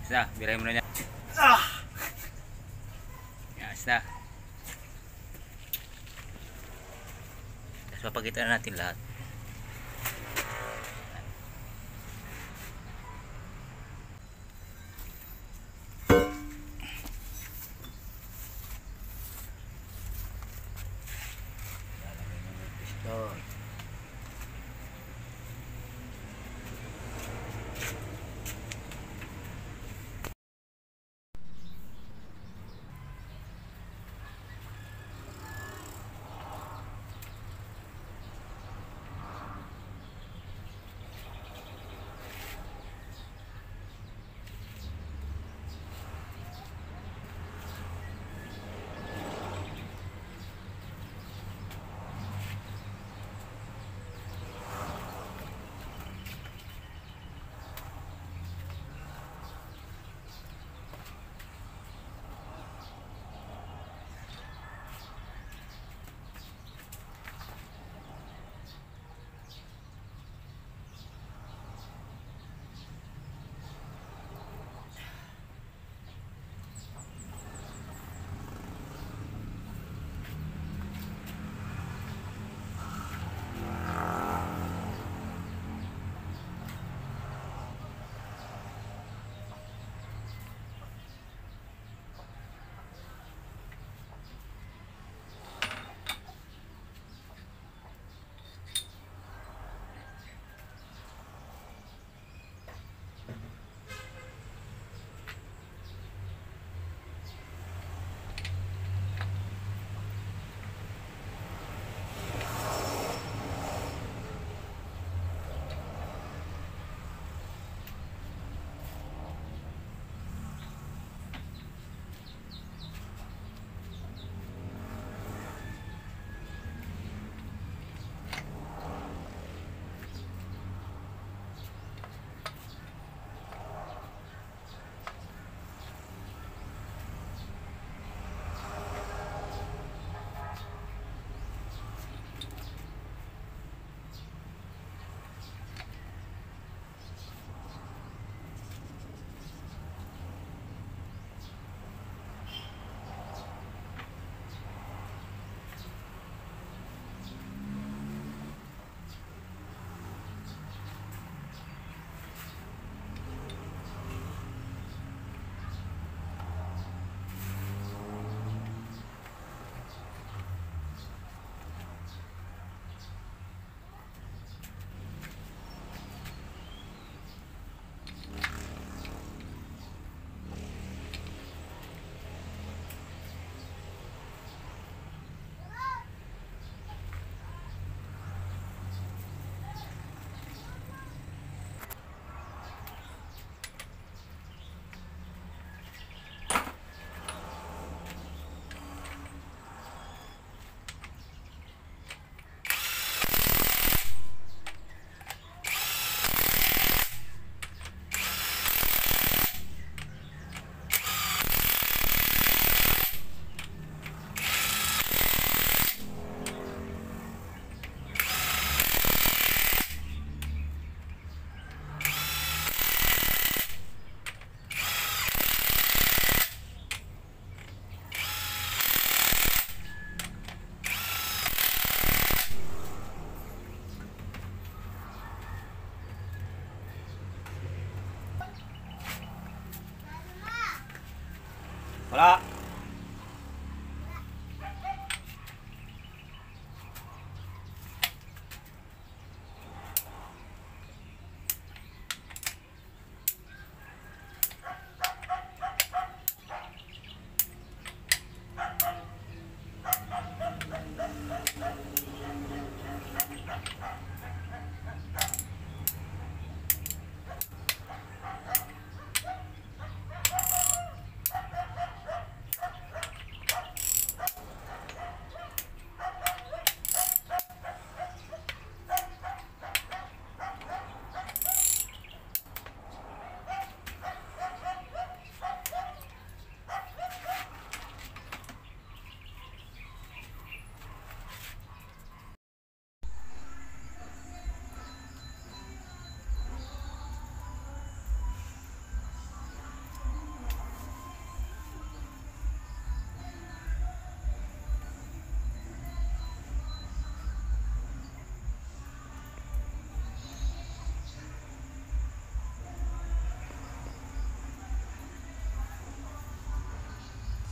Basta, birahin mo na niya. Ah! Yes na. Tapos papakita na natin lahat. Piston.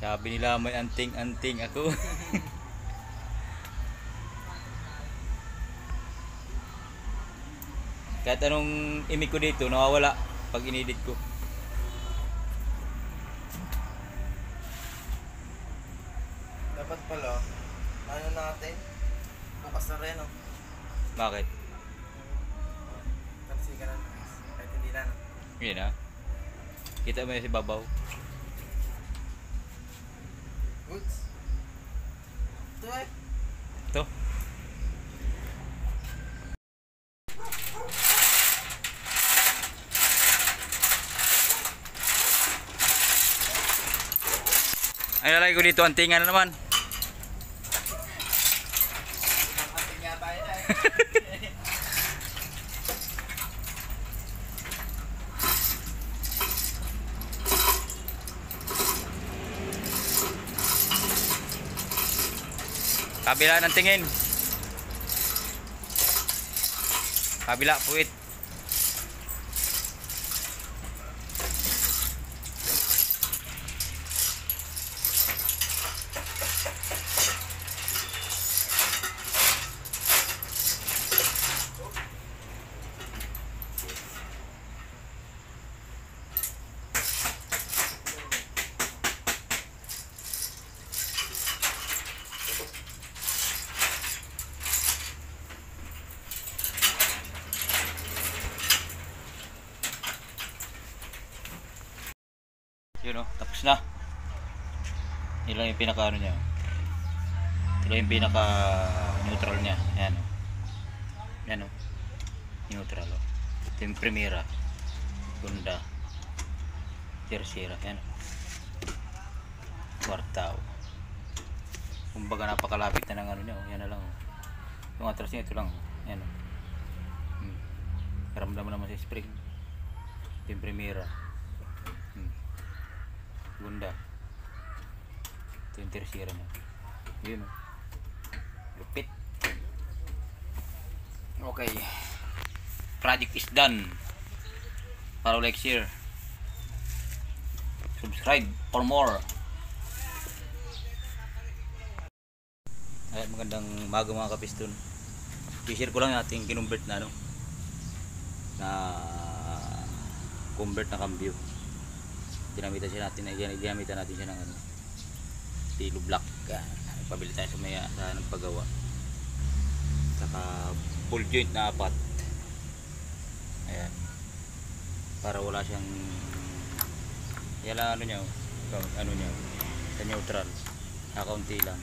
Sabi nila may anting-anting ako. Kahit anong imik ko dito, nawawala pag inedit ko. Dapat pala, ano natin? Bukas na rin, oh. Bakit? Kasi ka na, kahit hindi na. Yun ah. Kita mo yung si Babaw. Goods. Ito eh. Ito. Ay, lalagay ko dito, antingan na naman. Makating nga tayo na eh. Kabila ng tingin. Kabila, puwit. Yun o, tapos na. Yun lang yung pinaka ano niya. Ito lang yung pinaka neutral niya. Ayan o. Ayan o. Neutral o. Ito yung Primera. Gunda. Tercera. Ayan o. Kwarta o. Kumbaga napakalapit na ng ano niya o. Yan na lang o. Yung atras niya ito lang o. Ayan o. Karamdam mo naman sa spring. Ito yung Primera. Gunda. Ito yung tercera na. Yun o. Lupit. Okay. Project is done. Para like, share. Subscribe for more. Ay, magandang umaga mga kapiston. I-share ko lang yung ating kinumbert na ano. Na convert na cambio. Ginamitan natin siya ng ano, tilo block. Pabili tayo sa maya sa nagpagawa. Saka full joint na 4. Ayan. Para wala siyang yala ano niya, ano niya, sa neutral. Kaunti lang.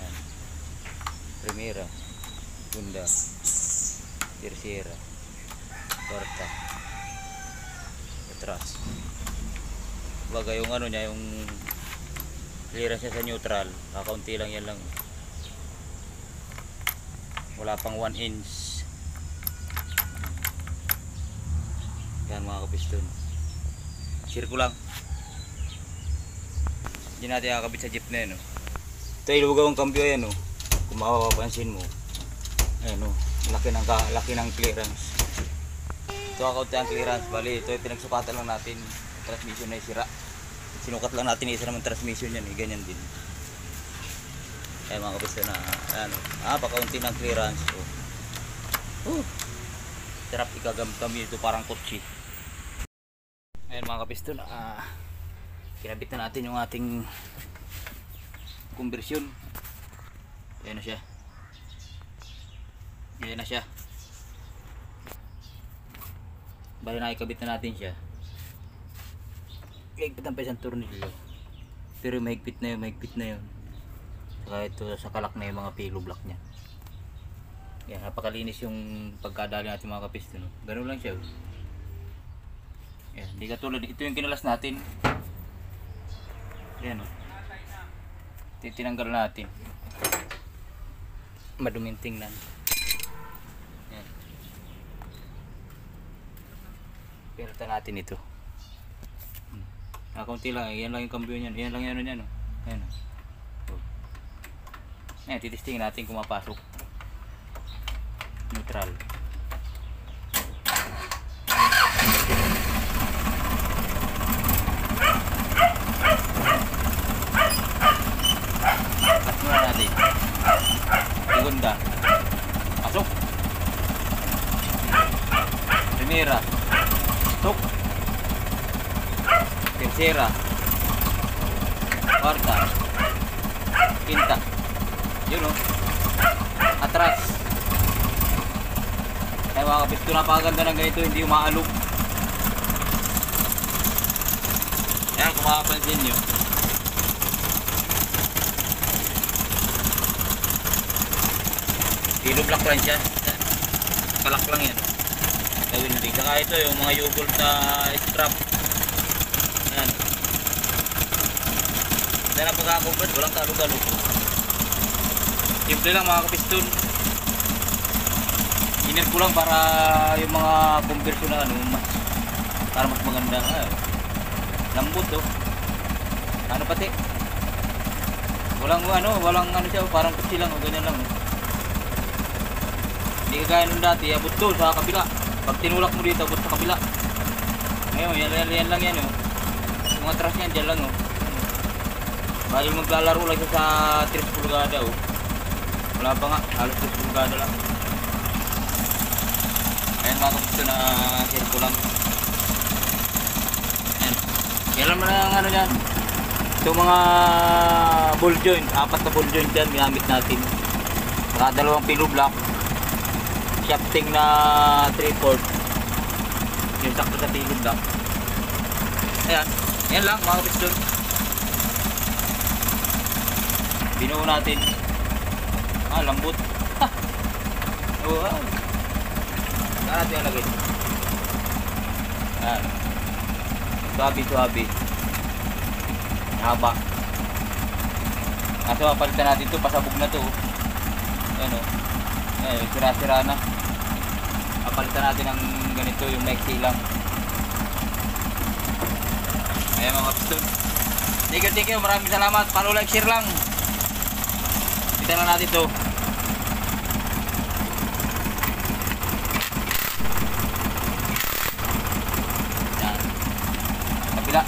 Ayan. Primera, Gunda, Tercera, Cuarta, atras. Baga yung ano niya, yung clearance niya sa neutral, kakaunti lang, yan lang. Wala pang 1 inch. Yan mga kapiston. Share ko lang. Hindi natin kakabit sa jeep na yan. Ito ilugaw ang cambio yan. Kung mapapansin mo, ayan, laki ng clearance. Ito kakaunti ang clearance. Bali ito yung pinagsukatan lang natin. Transmission na sira. Sinukat lang natin isa naman transmission yan. Ganyan din. Kaya mga kapiston na ano, pakaunti ng clearance. Sarap ikagamit ito, parang kotse. Ayan mga kapiston, kinabit na natin yung ating conversion. Ayan na siya. Ayan na siya. Bali nakikabit na natin siya. Mahigpit ang pa isang tornilyo. Pero mahigpit na yun. Saka ito sa kalak na yung mga pilo block nya. Yan, napakalinis yung pagkadali natin mga kapiston. Ganun lang siya. Yan, hindi katulad. Ito yung kinalas natin. Yan o. Tinanggal natin. Maduming tingnan. Yan. Pinalitan natin ito. Kaunti lang. Yan lang yung cambio niyan. Yan lang yung ano niyan. Yan o. Ayan, titistingin natin kung mapasok. Neutral. Segunda. Pasok. Primera. Pasok. Tercera. Cuarta. Quinta. Yun o. Atras. Ay mga kapisto, napakaganda ng ganito, hindi umaalog. Ayan, kung makapansin nyo. Kilo block lang siya. Kalak lang yan. Gawin natin. Saka ito yung mga yogurt na strap. Ayan. Dahil na pagkakakumpad, walang kalog-kalog. Simple lang mga kapiston. Inil ko lang para yung mga conversion na ano, para mas maganda. Lambot oh. Ano pati? Walang ano siya, parang kutsi lang o ganyan lang. Hindi kagaya nung dati, abot doon sa kabila. Pag tinulak mo dito, abot sa kabila. Ngayon, yan lang yan oh. Yung atras yan, dyan lang oh. Bali maglalaro lang siya sa 3 pulgada oh. Wala pa nga, halos 3 pulgada lang. Ayan mga kapito na circle lang. Ayan. Yan lang ang ano yan. Itong mga ball joint, 4 na ball joint yan, ginamit natin. Saka 2 pillow block. Shafting na 3/4. Yung sakto sa pillow block. Ayan, yan lang mga kapito. Binuo natin. Lambot. Oo, saan natin ilagay? Ayan. Suwabi. Haba. Kaso papalitan natin ito, pasabog na ito. Ayan o. Ayan, sira-sira na. Papalitan natin ng ganito, yung maiksi lang. Ayan mga kapitol. Thank you, maraming salamat. Follow, like, share lang. Kita na natin ito. Yan. Kapila.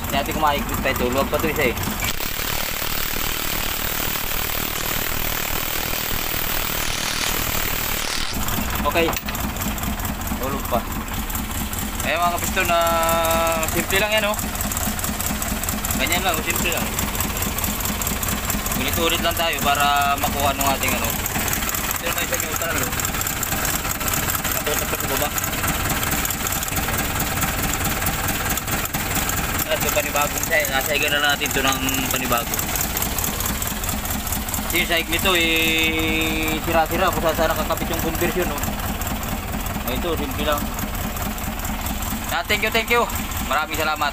Hindi natin kumaikot tayo ito. Luwag pa ito isa eh. Okay. Tulog pa. Ayan mga kapiston na simple lang yan oh. Ganyan lang, simple lang. Ulit-ulit lang tayo para makuha ng ating ano. Ito naman isang yung utara no. Nakutak pa sa baba. Ito panibagong sahig. Nasahigan na natin ito ng panibago. Kasi yung sahig nito eh sira-sira kung saan nakakapit yung conversion no. Ito, simple lang. Thank you. Maraming salamat.